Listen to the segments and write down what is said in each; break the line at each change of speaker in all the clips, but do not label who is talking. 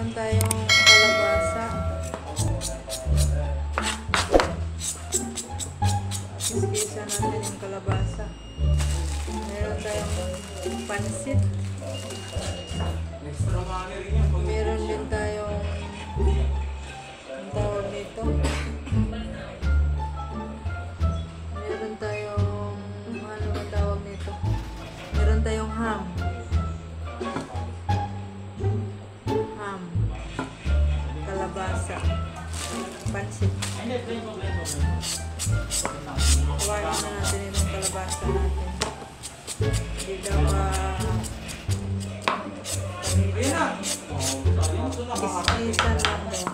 Meron tayong kalabasa. Iskisa natin yung kalabasa. Meron tayong pansit. Meron din tayong ang tawag nito. Meron tayong ano ba tawag nito? Meron tayong ham. Kalabasa. Pansit. Kuhain na natin itong kalabasa natin. Hindi daw iskisan lang daw.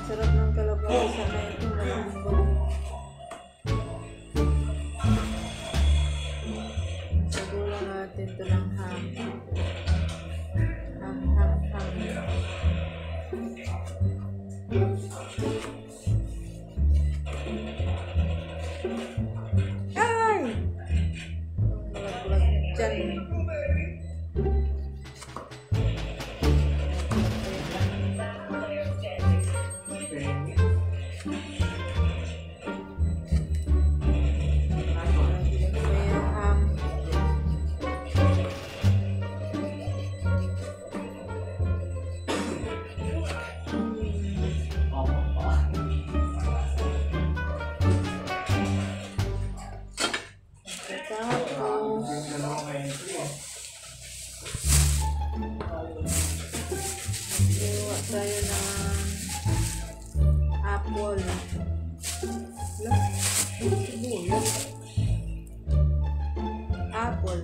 Sarap ng kalabasa na ito, malambot. Sagulan natin ito ng ham. Ham. Ay! Bulag-bulag dyan. Tayo ng apple. Apple.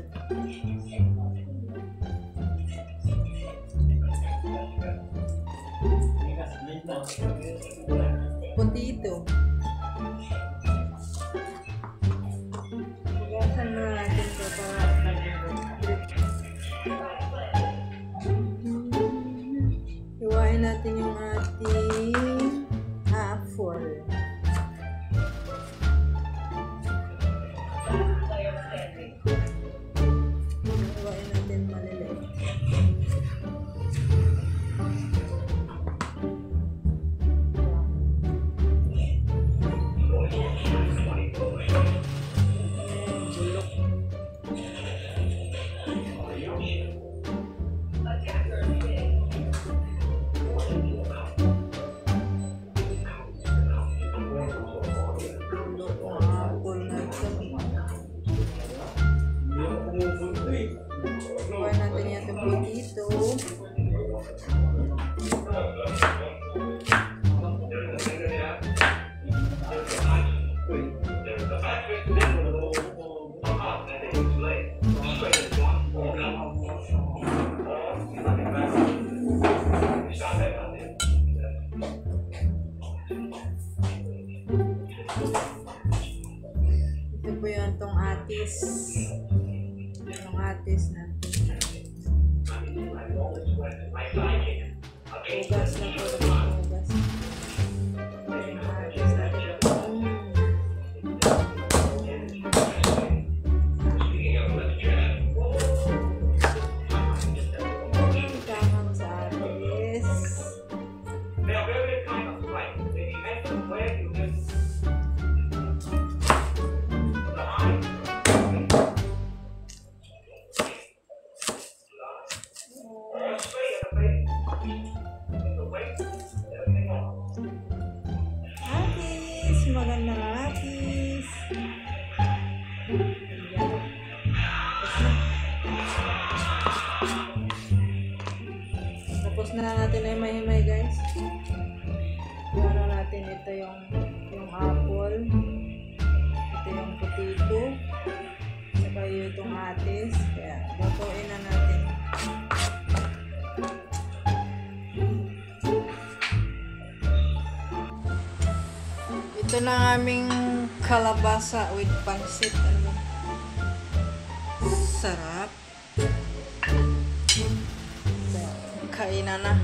Potato. Hugasan na natin ito para hiwain natin yung ating apple. Hiwain natin maliliit. Kuha natin yung potato. Ito po yun tong atis. Yung atis natin. Ugas na po. Ugas. Yung atis natin. Tamang sa atis. Magandang atis. Tapos na natin ay himay guys. Gano'n natin ito yung apple. Ito yung potato. Saka yung itong atis. Kaya bakuin na natin. Ito na ang aming kalabasa with pansit. Ano? Sarap. Kainan na.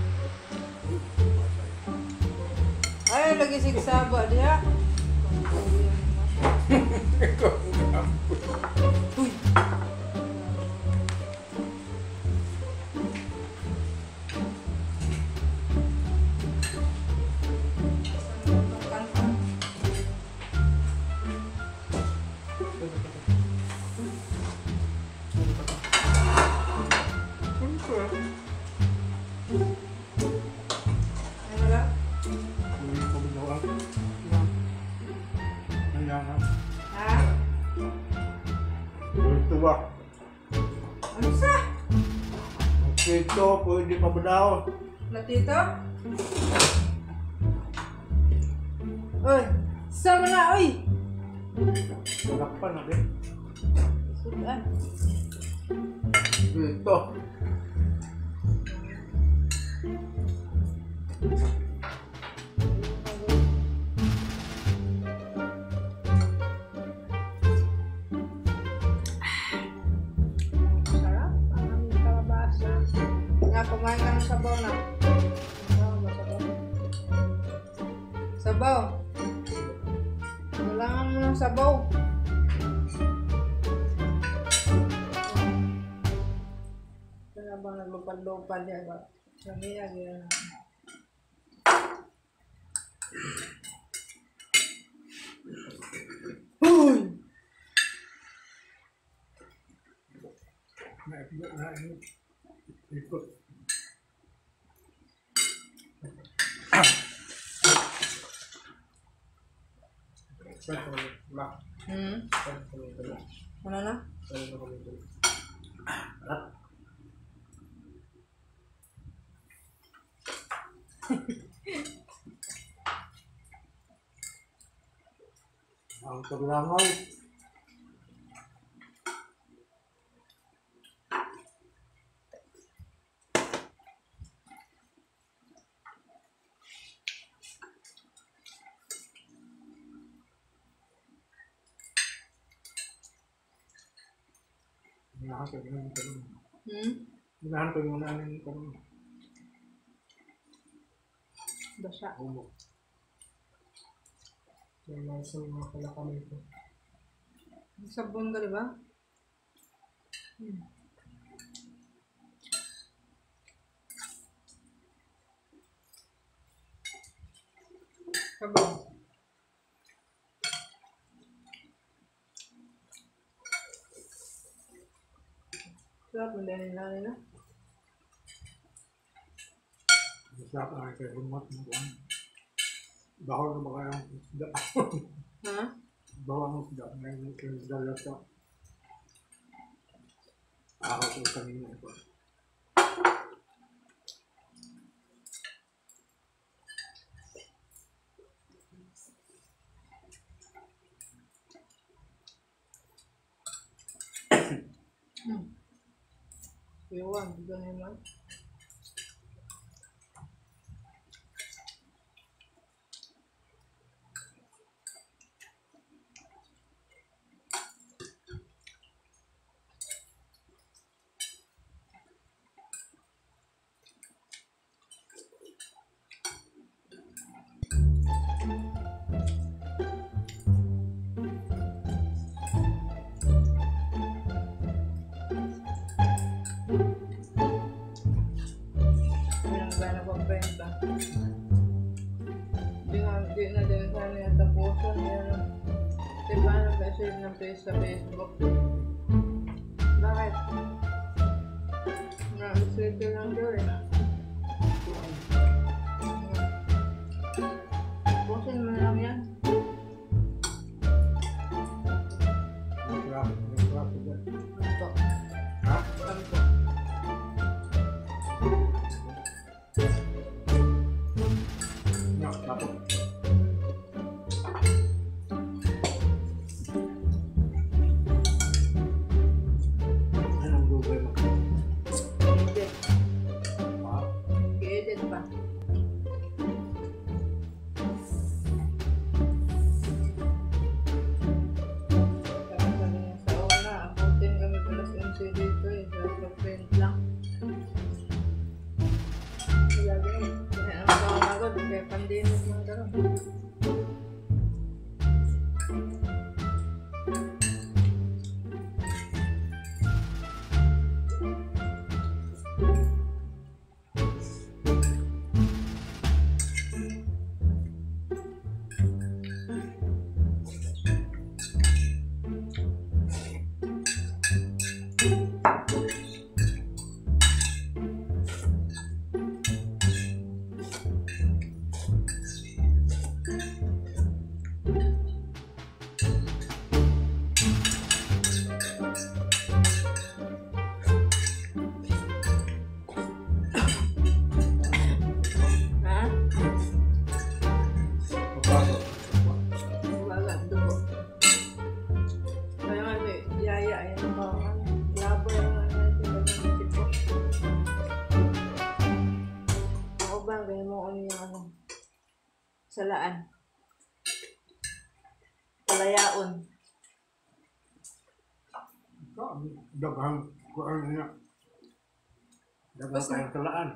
Ay, lagi sigsaba dia. Uy. Ano sa?
Ito, pwede pa ba daw?
Natito? Uy! Sama na, uy!
Malak pa na din.
Sudan.
Ito.
Sarap. Ang kalabasa. Nga, kumain ka ng sabaw na. Sabaw. Kailangan mo ng sabaw. Kaya ba naglupad-lupad yan ba? Sabi yan, yan. Huy!
Ikot.
Ano na?
Ang Balanghoy. Ginahan ko yung namin kung
Basa.
umo. Yung nasa mga kalakami ko.
Sabon ka, diba? Sabon. Sarap mo din nila nila.
Masarap na kayo humot mo buwan. Bahol na ba kayong isda?
Ha?
Bahol ang isda. Ngayon yung isda lasa. Ako ko kanina ito.
Iwan, ganyan naman. Gana pang benta. Di na din sana yung tapusan. Diba nag-save ng page sa Facebook? Bakit? Na-save lang doon eh. Tapusin mo lang yan. Ito.
Ha?
Ito.
Tapos. Anong gugay mo?
Hindi. kalaan. Palayaon.
Ito, daghang kuan niya. Daghang
Basta-
kayang kalaan.